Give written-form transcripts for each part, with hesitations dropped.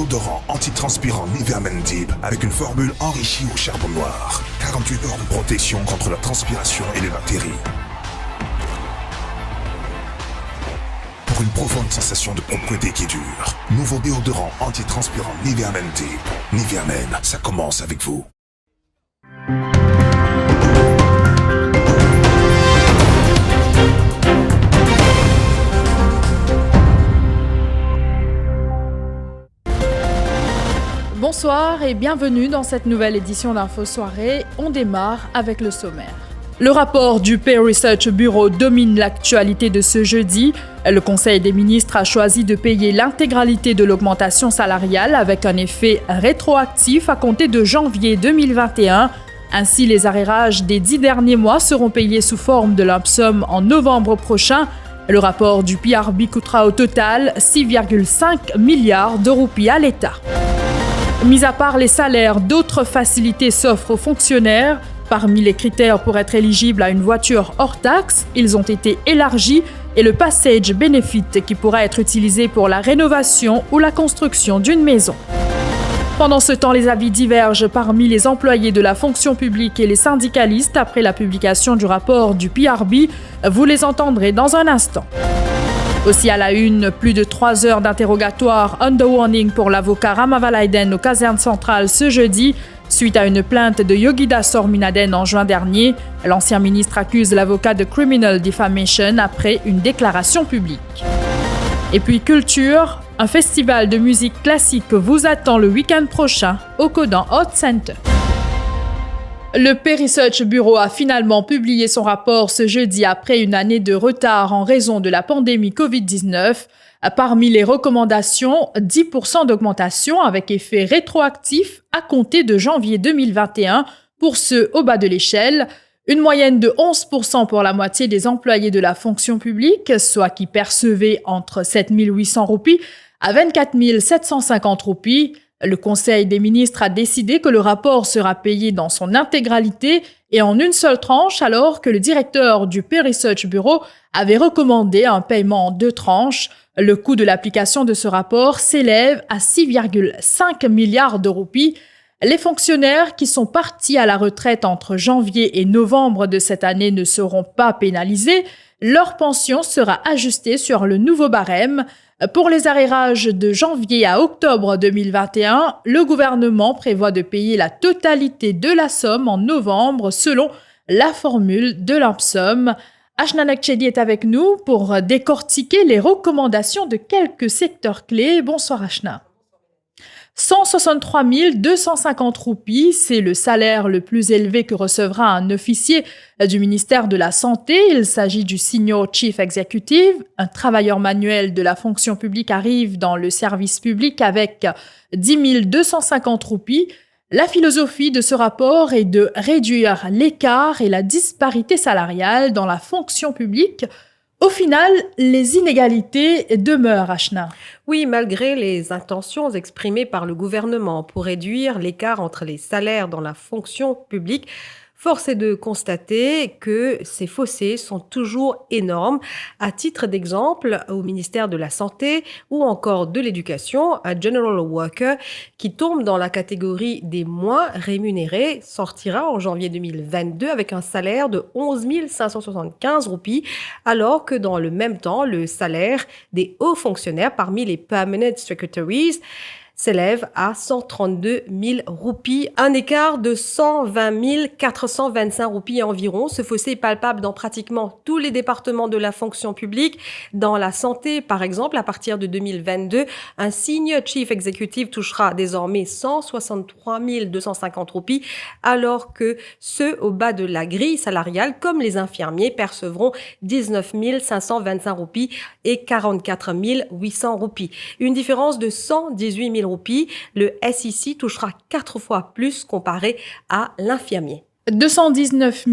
déodorant antitranspirant Nivea Men Deep avec une formule enrichie au charbon noir. 48 heures de protection contre la transpiration et les bactéries. Pour une profonde sensation de propreté qui dure. Nouveau déodorant antitranspirant Nivea Men Deep. Nivea Men, ça commence avec vous. Bonsoir et bienvenue dans cette nouvelle édition d'Info Soirée. On démarre avec le sommaire. Le rapport du Pew Research Bureau domine l'actualité de ce jeudi. Le Conseil des ministres a choisi de payer l'intégralité de l'augmentation salariale avec un effet rétroactif à compter de janvier 2021. Ainsi, les arrérages des 10 derniers mois seront payés sous forme de lump sum en novembre prochain. Le rapport du PRB coûtera au total 6,5 milliards de roupies à l'État. Mis à part les salaires, d'autres facilités s'offrent aux fonctionnaires. Parmi les critères pour être éligible à une voiture hors taxe, ils ont été élargis et le Passage Benefit qui pourra être utilisé pour la rénovation ou la construction d'une maison. Pendant ce temps, les avis divergent parmi les employés de la fonction publique et les syndicalistes après la publication du rapport du PRB. Vous les entendrez dans un instant. Aussi à la une, plus de 3 heures d'interrogatoire under warning pour l'avocat Ramavalaiden aux casernes centrales ce jeudi, suite à une plainte de Yogida Sorminaden en juin dernier. L'ancien ministre accuse l'avocat de criminal defamation après une déclaration publique. Et puis culture, un festival de musique classique vous attend le week-end prochain au Codan Hot Center. Le Pew Research Bureau a finalement publié son rapport ce jeudi après une année de retard en raison de la pandémie Covid-19. Parmi les recommandations, 10% d'augmentation avec effet rétroactif à compter de janvier 2021 pour ceux au bas de l'échelle, une moyenne de 11% pour la moitié des employés de la fonction publique, soit qui percevaient entre 7 800 roupies à 24 750 roupies. Le Conseil des ministres a décidé que le rapport sera payé dans son intégralité et en une seule tranche, alors que le directeur du Pew Research Bureau avait recommandé un paiement en 2 tranches. Le coût de l'application de ce rapport s'élève à 6,5 milliards de roupies. Les fonctionnaires qui sont partis à la retraite entre janvier et novembre de cette année ne seront pas pénalisés. Leur pension sera ajustée sur le nouveau barème. Pour les arrérages de janvier à octobre 2021, le gouvernement prévoit de payer la totalité de la somme en novembre selon la formule de lump sum. Ashna Nakchedi est avec nous pour décortiquer les recommandations de quelques secteurs clés. Bonsoir Ashna. 163 250 roupies, c'est le salaire le plus élevé que recevra un officier du ministère de la Santé. Il s'agit du Senior Chief Executive. Un travailleur manuel de la fonction publique arrive dans le service public avec 10 250 roupies. La philosophie de ce rapport est de réduire l'écart et la disparité salariale dans la fonction publique. Au final, les inégalités demeurent, Ashna. Oui, malgré les intentions exprimées par le gouvernement pour réduire l'écart entre les salaires dans la fonction publique, force est de constater que ces fossés sont toujours énormes. À titre d'exemple, au ministère de la Santé ou encore de l'Éducation, un General Worker qui tombe dans la catégorie des moins rémunérés sortira en janvier 2022 avec un salaire de 11 575 roupies, alors que dans le même temps, le salaire des hauts fonctionnaires parmi les Permanent Secretaries s'élève à 132 000 roupies, un écart de 120 425 roupies environ. Ce fossé est palpable dans pratiquement tous les départements de la fonction publique. Dans la santé, par exemple, à partir de 2022, un Senior Chief Executive touchera désormais 163 250 roupies, alors que ceux au bas de la grille salariale, comme les infirmiers, percevront 19 525 roupies et 44 800 roupies. Une différence de 118 000 roupies. Le SEC touchera 4 fois plus comparé à l'infirmier. 219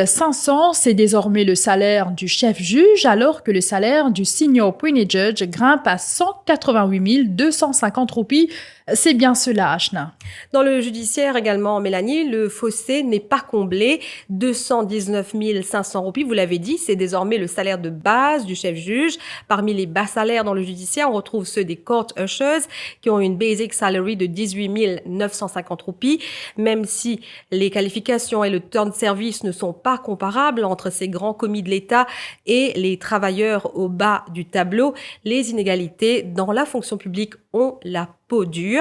500, c'est désormais le salaire du chef juge, alors que le salaire du senior presiding judge grimpe à 188 250 roupies. C'est bien cela, Ashna. Dans le judiciaire également, Mélanie, le fossé n'est pas comblé. 219 500 roupies, vous l'avez dit, c'est désormais le salaire de base du chef juge. Parmi les bas salaires dans le judiciaire, on retrouve ceux des court ushers qui ont une basic salary de 18 950 roupies. Même si les qualifications et le temps de service ne sont pas comparables entre ces grands commis de l'État et les travailleurs au bas du tableau, les inégalités dans la fonction publique ont la peau dure.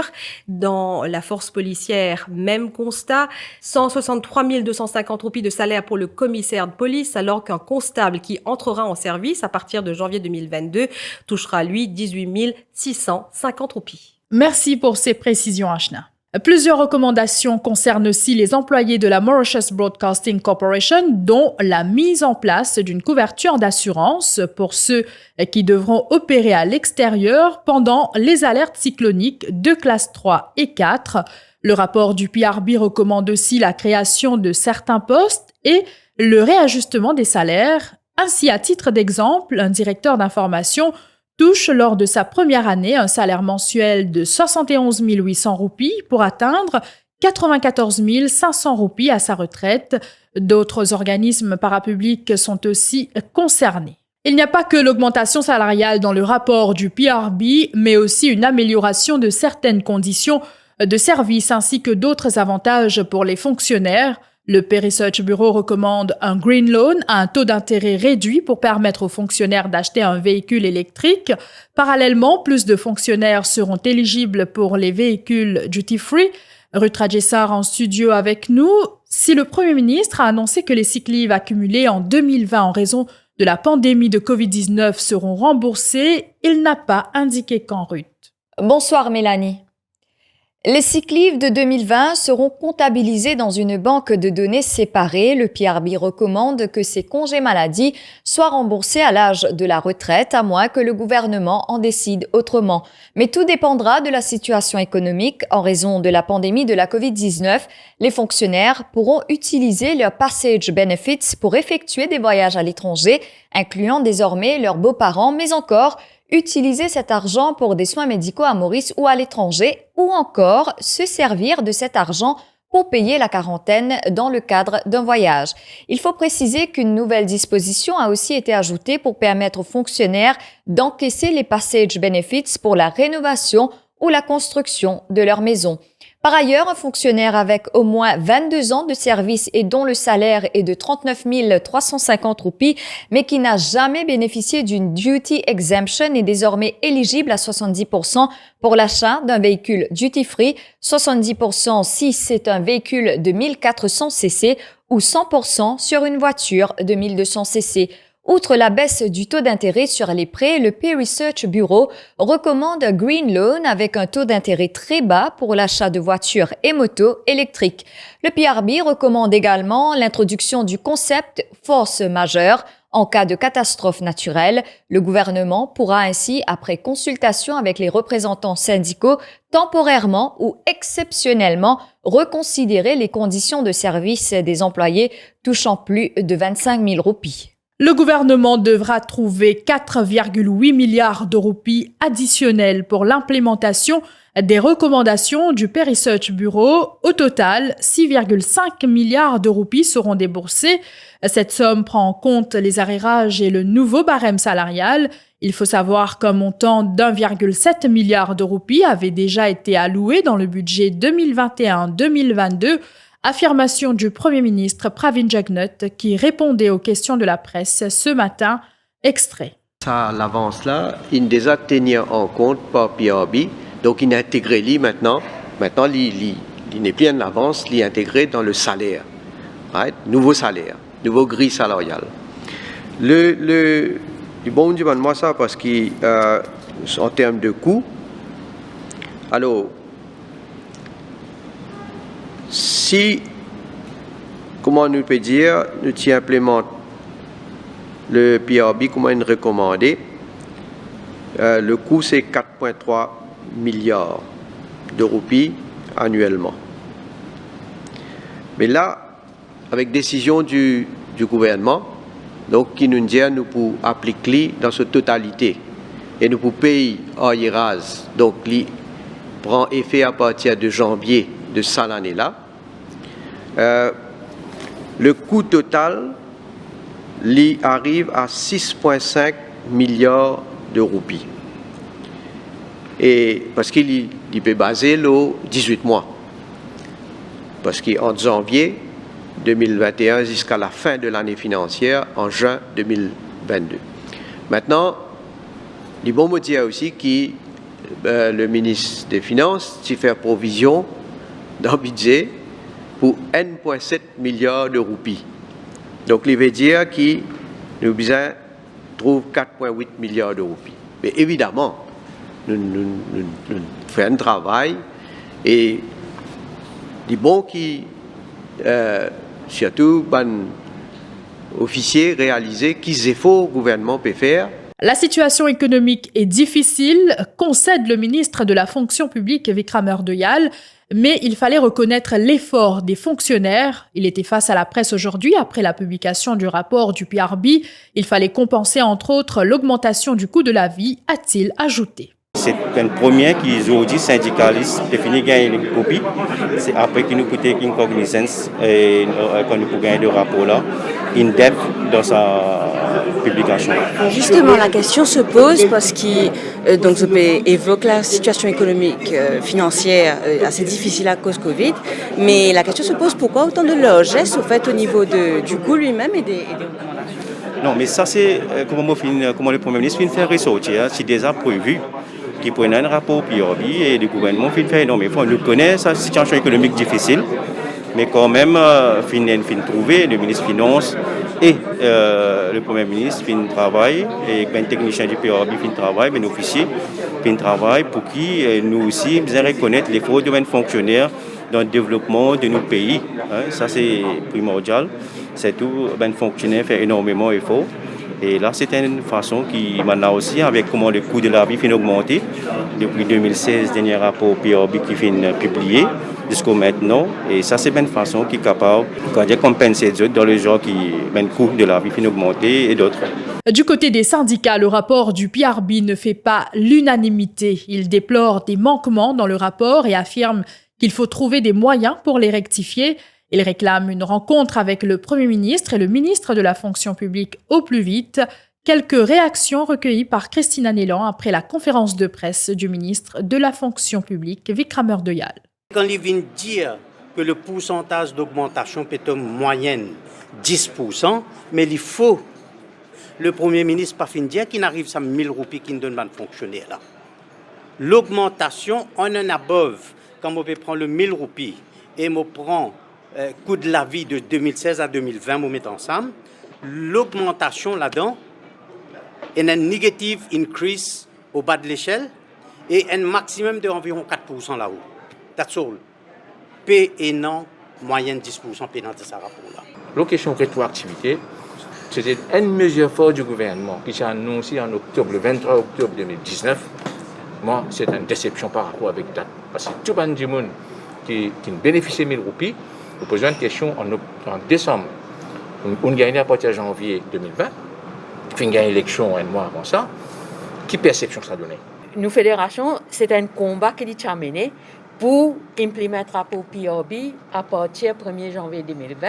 Dans la force policière, même constat, 163 250 roupies de salaire pour le commissaire de police, alors qu'un constable qui entrera en service à partir de janvier 2022 touchera, lui, 18 650 roupies. Merci pour ces précisions, Ashna. Plusieurs recommandations concernent aussi les employés de la Mauritius Broadcasting Corporation, dont la mise en place d'une couverture d'assurance pour ceux qui devront opérer à l'extérieur pendant les alertes cycloniques de classe 3 et 4. Le rapport du PRB recommande aussi la création de certains postes et le réajustement des salaires. Ainsi, à titre d'exemple, un directeur d'information touche lors de sa première année un salaire mensuel de 71 800 roupies pour atteindre 94 500 roupies à sa retraite. D'autres organismes parapublics sont aussi concernés. Il n'y a pas que l'augmentation salariale dans le rapport du PRB, mais aussi une amélioration de certaines conditions de service ainsi que d'autres avantages pour les fonctionnaires. Le Pew Research Bureau recommande un Green Loan à un taux d'intérêt réduit pour permettre aux fonctionnaires d'acheter un véhicule électrique. Parallèlement, plus de fonctionnaires seront éligibles pour les véhicules duty-free. Ruth Rajessar en studio avec nous. Si le Premier ministre a annoncé que les sick leave accumulés en 2020 en raison de la pandémie de Covid-19 seront remboursés, il n'a pas indiqué quand, Ruth. Bonsoir Mélanie. Les sick leave de 2020 seront comptabilisés dans une banque de données séparée. Le PRB recommande que ces congés maladie soient remboursés à l'âge de la retraite, à moins que le gouvernement en décide autrement. Mais tout dépendra de la situation économique. En raison de la pandémie de la COVID-19, les fonctionnaires pourront utiliser leurs passage benefits pour effectuer des voyages à l'étranger, incluant désormais leurs beaux-parents, mais encore utiliser cet argent pour des soins médicaux à Maurice ou à l'étranger, ou encore se servir de cet argent pour payer la quarantaine dans le cadre d'un voyage. Il faut préciser qu'une nouvelle disposition a aussi été ajoutée pour permettre aux fonctionnaires d'encaisser les passage benefits pour la rénovation ou la construction de leur maison. Par ailleurs, un fonctionnaire avec au moins 22 ans de service et dont le salaire est de 39 350 roupies, mais qui n'a jamais bénéficié d'une duty exemption est désormais éligible à 70% pour l'achat d'un véhicule duty-free, 70% si c'est un véhicule de 1400 cc ou 100% sur une voiture de 1200 cc. Outre la baisse du taux d'intérêt sur les prêts, le Pew Research Bureau recommande un Green Loan avec un taux d'intérêt très bas pour l'achat de voitures et motos électriques. Le PRB recommande également l'introduction du concept force majeure. En cas de catastrophe naturelle, le gouvernement pourra ainsi, après consultation avec les représentants syndicaux, temporairement ou exceptionnellement reconsidérer les conditions de service des employés touchant plus de 25 000 roupies. Le gouvernement devra trouver 4,8 milliards de roupies additionnelles pour l'implémentation des recommandations du Pew Research Bureau. Au total, 6,5 milliards de roupies seront déboursées. Cette somme prend en compte les arrérages et le nouveau barème salarial. Il faut savoir qu'un montant d'1,7 milliard de roupies avait déjà été alloué dans le budget 2021-2022. Affirmation du Premier ministre Pravin Jagnut qui répondait aux questions de la presse ce matin. Extrait. Ça, l'avance-là, il déjà tenu en compte par PRB, donc il est intégré maintenant. Maintenant, il n'est plus en avance, il est intégré dans le salaire. Right? Nouveau salaire, nouveau grille salariale. Bon, demande-moi ça parce qu'en termes de coûts, alors, si, comment nous peut dire, nous implémentons le PRB, comment il recommandé, le coût c'est 4,3 milliards de roupies annuellement. Mais là, avec décision du gouvernement, donc qui nous dit nous pour appliquer dans sa totalité. Et nous pour payer en IRAS, donc qui prend effet à partir de janvier de cette année-là. Le coût total arrive à 6,5 milliards de roupies. Et parce qu'il peut baser le 18 mois. Parce qu'en janvier 2021 jusqu'à la fin de l'année financière, en juin 2022. Maintenant, il est bon me dire aussi que le ministre des Finances s'y fait provision d'un budget pour 1,7 milliard de roupies. Donc, il veut dire qu'il nous besoin trouve 4,8 milliards de roupies. Mais évidemment, nous faisons un travail et il est bon qui surtout les officiers réaliser qu'ils efforts le gouvernement peut faire. La situation économique est difficile, concède le ministre de la fonction publique Vikramer Dayal, mais il fallait reconnaître l'effort des fonctionnaires. Il était face à la presse aujourd'hui après la publication du rapport du PRB. Il fallait compenser entre autres l'augmentation du coût de la vie, a-t-il ajouté. C'est une première qui aujourd'hui syndicaliste définit gagner une copie. C'est après que nous pouvons une cognizance et quand nous pouvons gagner le rapport là, in depth dans sa publication. Justement, la question se pose parce que donc je évoque la situation économique financière assez difficile à cause Covid, mais la question se pose pourquoi autant de largesse au fait au niveau du coût lui-même et des recommandations. Non, mais ça c'est comment le Premier ministre vient faire ressortir, c'est déjà prévu. Qui prennent un rapport PRB et le gouvernement fait faire énormément. Nous connaissons sa situation économique difficile, mais quand même, fin trouver le ministre des Finances et le Premier ministre fin travail et un technicien du PRB fin travail, un officier fin travail pour qui nous aussi bien reconnaître l'effort de nos fonctionnaires dans le développement de nos pays. Ça c'est primordial. C'est tout, les fonctionnaires font énormément d'efforts. Et là, c'est une façon qui, maintenant aussi, avec comment le coût de la vie finit augmenter. Depuis 2016, dernier rapport PRB qui finit publié jusqu'au maintenant. Et ça, c'est une façon qui est capable de compenser dans les gens qui le coût de la vie finit augmenter et d'autres. Du côté des syndicats, le rapport du PRB ne fait pas l'unanimité. Il déplore des manquements dans le rapport et affirme qu'il faut trouver des moyens pour les rectifier. Il réclame une rencontre avec le Premier ministre et le ministre de la fonction publique au plus vite. Quelques réactions recueillies par Christina Nélan après la conférence de presse du ministre de la fonction publique, Vikramer Dayal. Quand il vient dire que le pourcentage d'augmentation peut être moyenne 10%, mais il faut le Premier ministre pas fin dire qu'il n'arrive à 1000 roupies qui ne donne pas de fonctionnaire là. L'augmentation on en above, quand on peut prendre le 1000 roupies et on prend coût de la vie de 2016 à 2020, on met ensemble, l'augmentation là-dedans est un negative increase au bas de l'échelle et un maximum d'environ 4% là-haut. That's all. P et non, moyenne 10% P dans ce rapport-là. La question de rétroactivité, c'était une mesure forte du gouvernement qui s'est annoncée en octobre, le 23 octobre 2019. Moi, c'est une déception par rapport avec date. Parce que tout le monde qui bénéficie de 1000 roupies, vous posez une question en décembre. On gagne à partir de janvier 2020. Puis on gagne l'élection un mois avant ça. Quelle perception ça donne? Nous, fédération, c'est un combat qui est mené pour implémenter le rapport PRB à partir du 1er janvier 2020.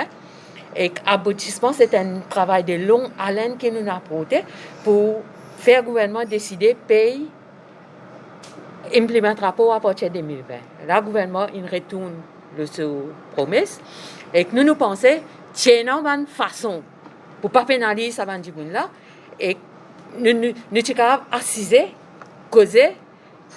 Et l'aboutissement, c'est un travail de longue haleine que nous avons apporté pour faire le gouvernement décider de payer implémenter le rapport à partir de 2020. Là, le gouvernement il retourne le promesse et que nous pensons tiens une façon pour pas pénaliser ça là et nous sommes capables d'assiser, causer,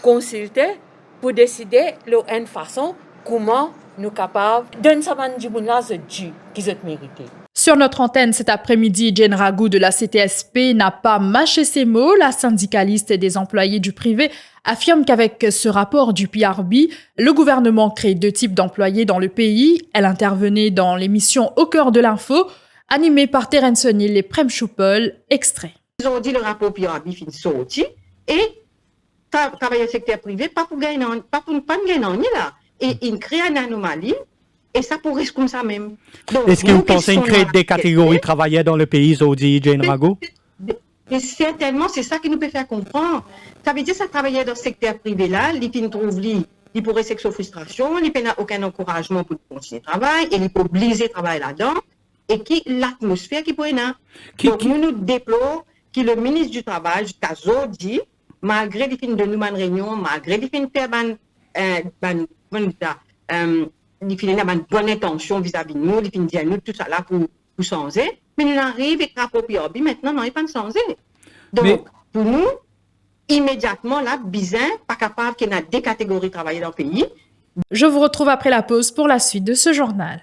consulter pour décider une façon comment nous sommes capables de donner ça là ce dû qu'ils ont mérité. Sur notre antenne cet après-midi, Jane Ragou de la CTSP n'a pas mâché ses mots. La syndicaliste des employés du privé affirme qu'avec ce rapport du PRB, le gouvernement crée 2 types d'employés dans le pays. Elle intervenait dans l'émission Au cœur de l'info, animée par Terence O'Neill et Prem Choupol. Extrait. Ils ont dit le rapport PRB finit sorti et travailler au secteur privé pas pour gagner là et il crée une anomalie et ça pourrait rester comme ça même. Est-ce que vous pensez créer des catégories de travailleurs dans le pays, Zodi, Jane Rago? Et certainement, c'est ça qui nous peut faire comprendre. Ça veut dire que ça travaillait dans le secteur privé là, il trouve il pourrait sexo frustration, il n'a aucun encouragement pour continuer le travail, et il peut obliger à travailler là-dedans, et qui l'atmosphère qui pourrait là. Donc, nous déplorons que le ministre du Travail, Tazo, dit, malgré les fins de nous en réunion, malgré les fins de faire une bonne intention vis-à-vis de nous, les fins de dire nous tout ça là pour changer, mais nous arrivons avec rapport PRB, maintenant, non, il n'est pas changé. Donc, pour nous, immédiatement, là, bizarre, pas capable qu'il y ait des catégories de travailleurs dans le pays. Je vous retrouve après la pause pour la suite de ce journal.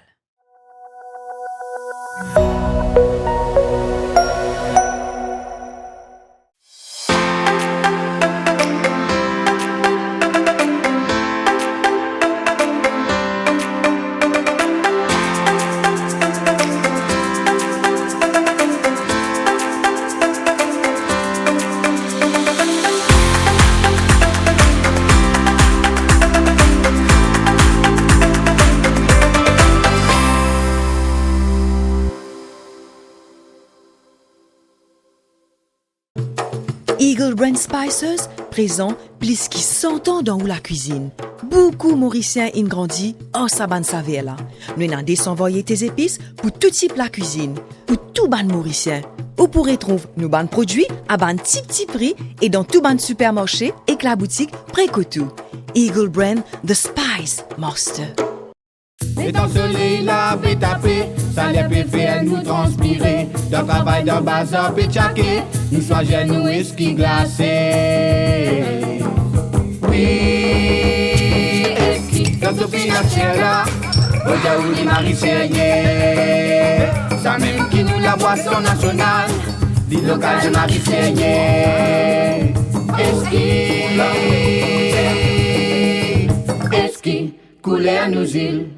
Eagle Brand Spices présent plus qui 100 ans dans la cuisine. Beaucoup Mauriciens ont grandi en saban savela. Nous avons désenvoyé tes épices pour tout type la cuisine, pour tout ban Mauricien. Vous pourrez trouver nos ban produits à ban petit prix et dans tout ban supermarché et la boutique Précotou. Eagle Brand, The Spice Master. Et dans ce soleil-là, peut taper, ça les peut faire nous transpirer. Dans le travail d'un bazar, peut tchaquer, nous choisir nous whisky glacé. Oui, dans ce pays là, aujourd'hui les mariciens, ça même qui nous la boisson nationale, dit local de mariciens. Eski, couler à nos îles.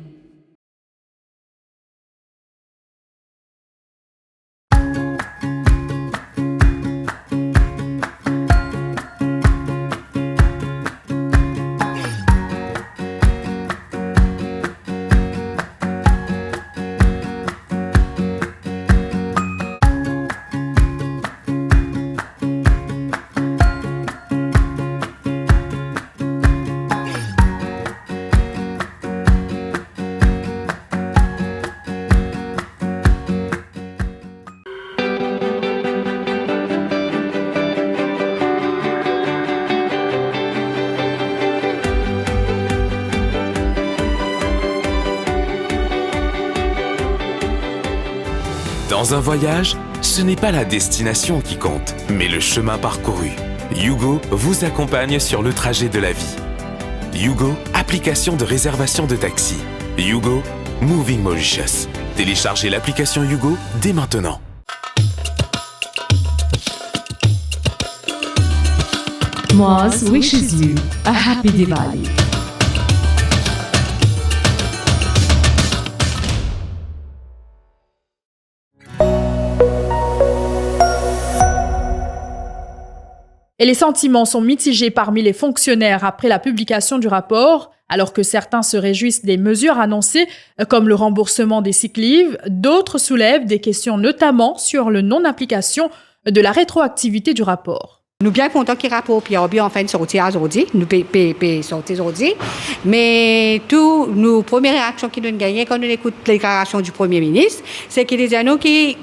Dans un voyage, ce n'est pas la destination qui compte, mais le chemin parcouru. Yugo vous accompagne sur le trajet de la vie. Yugo, application de réservation de taxi. Yugo, Moving Mauritius. Téléchargez l'application Yugo dès maintenant. Moz wishes you a happy Diwali. Et les sentiments sont mitigés parmi les fonctionnaires après la publication du rapport. Alors que certains se réjouissent des mesures annoncées, comme le remboursement des sick leave, d'autres soulèvent des questions notamment sur le non-application de la rétroactivité du rapport. Nous bien contents qu'il rapport PRB en fin de sortie aujourd'hui, nous sortir aujourd'hui, mais toutes nos premières réactions qui nous gagnent quand on écoute la déclaration du Premier ministre, c'est qu'il dit à nous que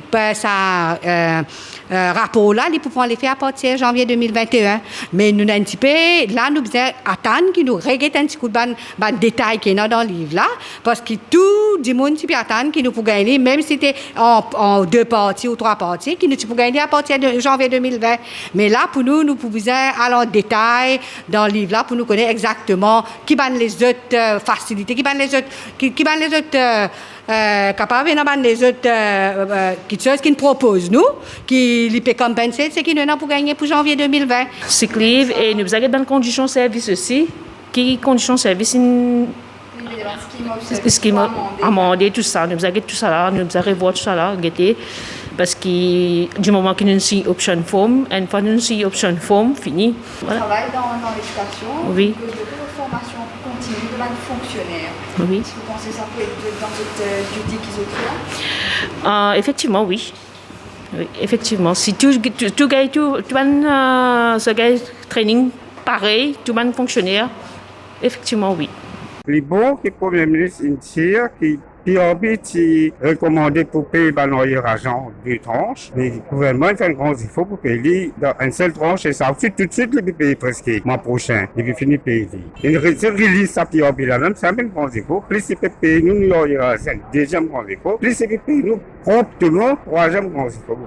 rapport-là, il peut pouvoir les faire à partir de janvier 2021. Mais nous avons un petit peu, là, nous devons attendre qu'il nous regrette un petit coup de détail qui est dans le livre-là, parce que tout le monde peut attendre qu'il nous peut gagner, même si c'était en 2 parties ou 3 parties, qu'il nous peut gagner à partir de janvier 2020. Mais là, pour nous pouvons aller en détail dans le livre-là pour nous connaître exactement qui ban les autres facilités, qui ban les autres capables de les autres qui nous proposent nous, qui les peut compenser, c'est qui nous avons pour gagner pour janvier 2020. Sick leave et nous avons dans les conditions de service aussi, qui conditions de service ce qui m'a amendé tout ça, nous avons tout ça là, nous avons revoir tout ça là, guetter. Parce que du moment qu'il y a une option form, une fois une option form, fini. Voilà. Travail dans l'éducation, oui. Que de formation continue de fonctionnaire. Oui. Est-ce que vous pensez que ça peut être dans votre duty qu'ils ont fait? Effectivement, oui. Oui, effectivement. Si tout training pareil, tout le fonctionnaire, effectivement, oui. Les bons que le Premier ministre tire, qui est recommandé pour payer l'argent deux tranches. Le gouvernement fait un grand effort pour payer dans une seule tranche et ça ensuite tout de suite il payer presque le mois prochain. Il va finir payer. Il release ça PRB là même, c'est un grand effort. Plus il peut payer nous, il y aura un deuxième grand effort. Plus il peut payer nous promptement, troisième grand effort.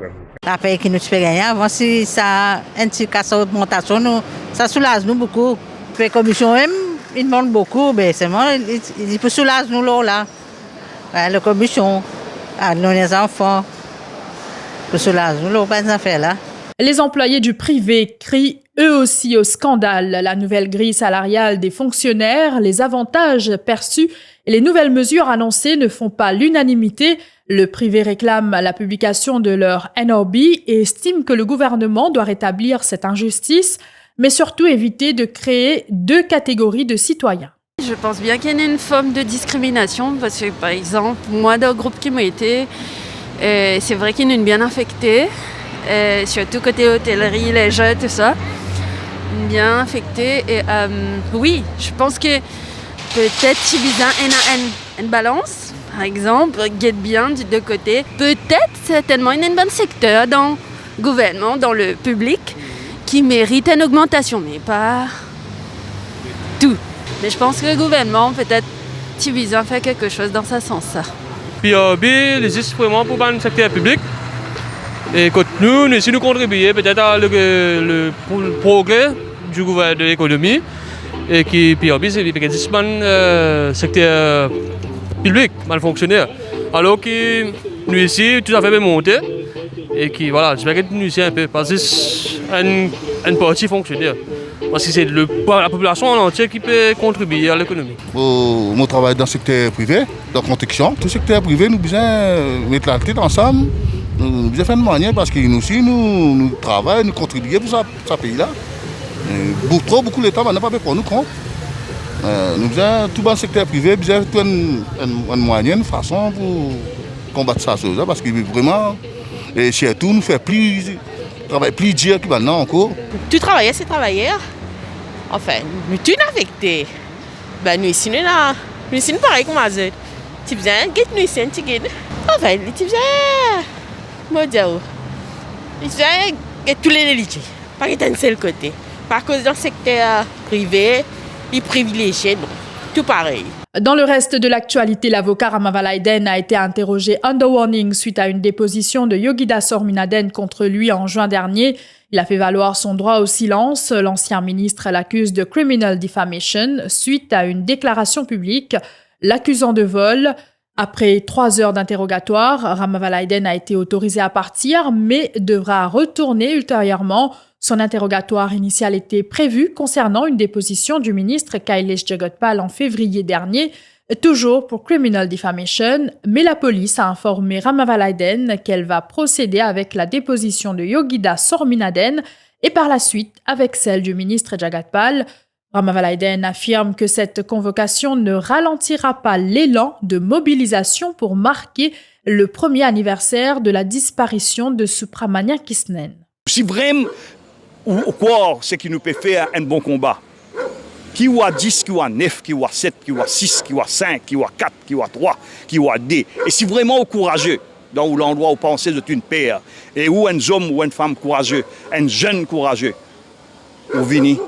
La paye qui nous fait gagner avant si ça indique à sa augmentation, ça soulage nous beaucoup. La commission même, il demande beaucoup, mais c'est moi, il peut soulager nous là. La commission, nous les enfants, pour cela, nous pas affaires là. Les employés du privé crient eux aussi au scandale. La nouvelle grille salariale des fonctionnaires, les avantages perçus et les nouvelles mesures annoncées ne font pas l'unanimité. Le privé réclame la publication de leur NOB et estime que le gouvernement doit rétablir cette injustice, mais surtout éviter de créer deux catégories de citoyens. Je pense bien qu'il y a une forme de discrimination parce que, par exemple, moi, dans le groupe qui m'a été, c'est vrai qu'il y a une bien affectée, surtout côté hôtellerie, les jeux, tout ça, bien affectée. Et oui, je pense que peut-être si bien une balance, par exemple, get bien du deux côtés. Peut-être, certainement, il y a un bon secteur dans le gouvernement, dans le public, qui mérite une augmentation, mais pas tout. Mais je pense que le gouvernement, peut-être, tu vise à faire quelque chose dans ce sens-là. PRB existe vraiment pour le secteur public. Et quand nous, si nous contribuons peut-être à le progrès du gouvernement de l'économie, et que PRB, c'est existe dans le secteur public, mal fonctionnaire. Alors que nous ici, tout à fait monté. Et qui, voilà, j'espère que nous ici un peu, parce que c'est une partie fonctionnaire. Parce que c'est la population en entier qui peut contribuer à l'économie. Moi, je travaille dans le secteur privé, dans la construction. Tout le secteur privé, nous devons mettre la tête ensemble. Nous devons faire de manière parce que nous aussi, nous travaillons, nous contribuons pour ce pays-là. Beaucoup l'État n'a pas fait pour nous compte. Nous devons, tout dans le secteur privé, nous devons trouver une moyenne, une façon pour combattre ça. Parce que vraiment, et surtout, nous faisons plus dur que maintenant encore. Tout travailleur, c'est travailleur. Enfin, nous sommes affectés. Nous ici, nous sommes pareil comme les autres. Tu faisais un guide, nous ici, un petit guide. Enfin, tu faisais tu faisais tous les éligibles. Pas d'un seul côté. Par cause dans le secteur privé, les privilégiés, non. Tout pareil. Dans le reste de l'actualité, l'avocat Ramavalaiden a été interrogé under warning suite à une déposition de Yogita Sorminaden contre lui en juin dernier. Il a fait valoir son droit au silence. L'ancien ministre l'accuse de criminal defamation suite à une déclaration publique l'accusant de vol. Après 3 heures d'interrogatoire, Ramavalaiden a été autorisé à partir, mais devra retourner ultérieurement. Son interrogatoire initial était prévu concernant une déposition du ministre Kailesh Jagotpal en février dernier, toujours pour criminal defamation, mais la police a informé Ramavalaiden qu'elle va procéder avec la déposition de Yogita Sorminaden et par la suite avec celle du ministre Jagotpal. Ramavalaiden affirme que cette convocation ne ralentira pas l'élan de mobilisation pour marquer le premier anniversaire de la disparition de Subramanian Krishnan. Si vraiment, ou quoi, c'est qui nous peut faire un bon combat. Qui a 10, qui a 9, qui a 7, qui a 6, qui a 5, qui a 4, qui a 3, qui a 2. Et si vraiment courageux, dans l'endroit où pensez de une paire, et où un homme ou une femme courageux, un jeune courageux, ou vini,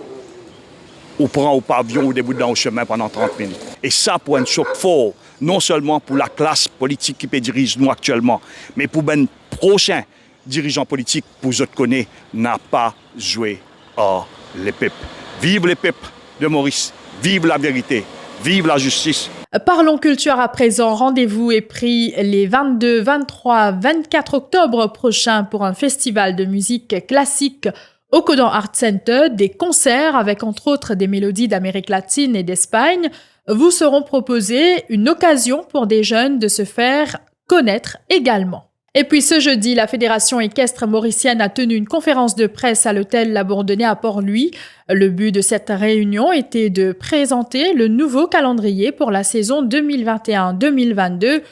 ou prend au pavillon ou debout dans le chemin pendant 30 minutes. Et ça pour un choc fort, non seulement pour la classe politique qui peut diriger nous actuellement, mais pour ben prochain dirigeant politique, pour vous connaître, n'a pas joué à les peuples. Vive les peuples de Maurice, vive la vérité, vive la justice. Parlons culture à présent. Rendez-vous est pris les 22, 23, 24 octobre prochains pour un festival de musique classique au Codan Art Center. Des concerts avec entre autres des mélodies d'Amérique latine et d'Espagne vous seront proposés, une occasion pour des jeunes de se faire connaître également. Et puis ce jeudi, la Fédération équestre mauricienne a tenu une conférence de presse à l'hôtel La Bourdonnais à Port-Louis. Le but de cette réunion était de présenter le nouveau calendrier pour la saison 2021-2022.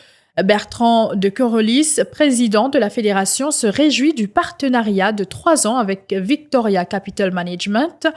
Bertrand de Corolis, président de la Fédération, se réjouit du partenariat de 3 ans avec Victoria Capital Management.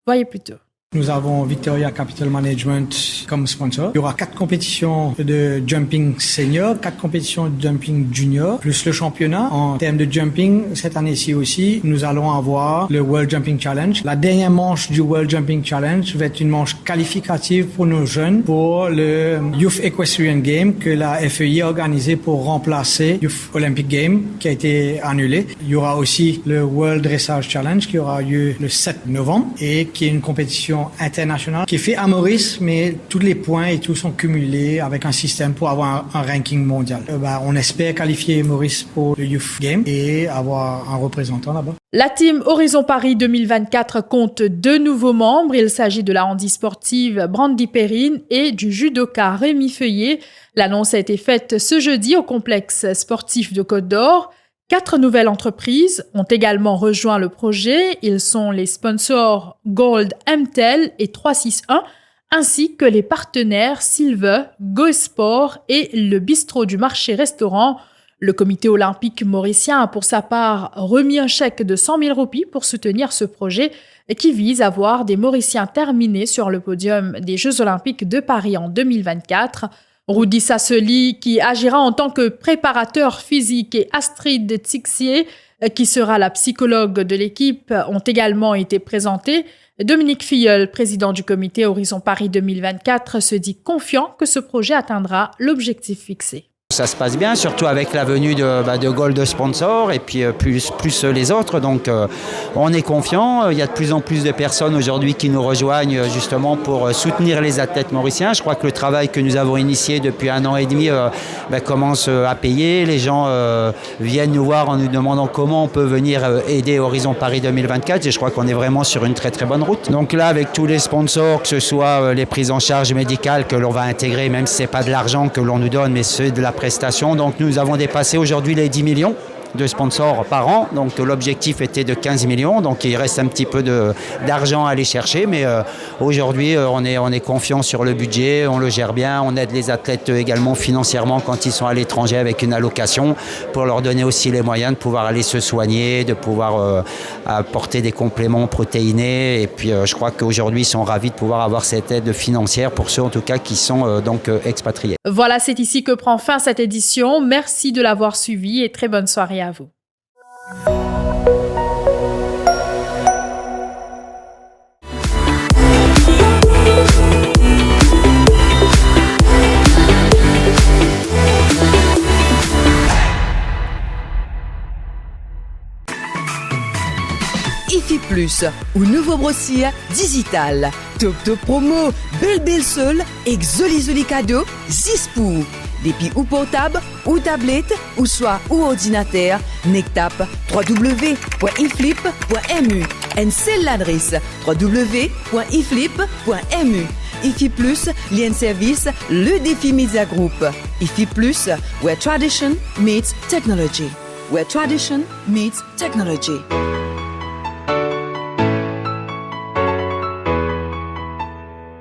Voyez plutôt. Nous avons Victoria Capital Management comme sponsor. Il y aura 4 compétitions de jumping senior, 4 compétitions de jumping junior, plus le championnat. En termes de jumping, cette année-ci aussi, nous allons avoir le World Jumping Challenge. La dernière manche du World Jumping Challenge va être une manche qualificative pour nos jeunes pour le Youth Equestrian Game que la FEI a organisé pour remplacer Youth Olympic Game qui a été annulé. Il y aura aussi le World Dressage Challenge qui aura lieu le 7 novembre et qui est une compétition international qui est fait à Maurice, mais tous les points et tout sont cumulés avec un système pour avoir un ranking mondial. On espère qualifier Maurice pour le Youth Game et avoir un représentant là-bas. La team Horizon Paris 2024 compte 2 nouveaux membres. Il s'agit de la handisportive Brandy Perrine et du judoka Rémi Feuillet. L'annonce a été faite ce jeudi au complexe sportif de Côte-d'Or. 4 nouvelles entreprises ont également rejoint le projet. Ils sont les sponsors Gold MTEL et 361, ainsi que les partenaires Silver, GoSport et le bistrot du marché-restaurant. Le comité olympique mauricien a pour sa part remis un chèque de 100 000 roupies pour soutenir ce projet qui vise à voir des Mauriciens terminer sur le podium des Jeux olympiques de Paris en 2024. Rudy Sassoli, qui agira en tant que préparateur physique, et Astrid Tixier, qui sera la psychologue de l'équipe, ont également été présentés. Dominique Filleul, président du comité Horizon Paris 2024, se dit confiant que ce projet atteindra l'objectif fixé. Ça se passe bien, surtout avec la venue de Gold Sponsor et puis plus les autres. Donc on est confiant. Il y a de plus en plus de personnes aujourd'hui qui nous rejoignent justement pour soutenir les athlètes mauriciens. Je crois que le travail que nous avons initié depuis 1 an et demi commence à payer. Les gens viennent nous voir en nous demandant comment on peut venir aider Horizon Paris 2024 et je crois qu'on est vraiment sur une très très bonne route. Donc là, avec tous les sponsors, que ce soit les prises en charge médicales que l'on va intégrer, même si ce n'est pas de l'argent que l'on nous donne, mais c'est de la prestation. Donc nous avons dépassé aujourd'hui les 10 millions de sponsors par an. Donc l'objectif était de 15 millions. Donc il reste un petit peu d'argent à aller chercher. Mais aujourd'hui, on est confiant sur le budget. On le gère bien. On aide les athlètes également financièrement quand ils sont à l'étranger avec une allocation pour leur donner aussi les moyens de pouvoir aller se soigner, de pouvoir apporter des compléments protéinés. Et puis je crois qu'aujourd'hui, ils sont ravis de pouvoir avoir cette aide financière pour ceux en tout cas qui sont donc expatriés. Voilà, c'est ici que prend fin cette édition. Merci de l'avoir suivi et très bonne soirée à vous. IFI Plus, ou nouveau brossier digital. Top promo, belle seule, exoli cadeau, 10 pour. Depuis ou portable, ou tablette, ou soit ou ordinateur, nectap www.iflip.mu. Et c'est l'adresse www.iflip.mu. IFI Plus, lien service, le défi Media Group. IFI Plus, where tradition meets technology. Where tradition meets technology.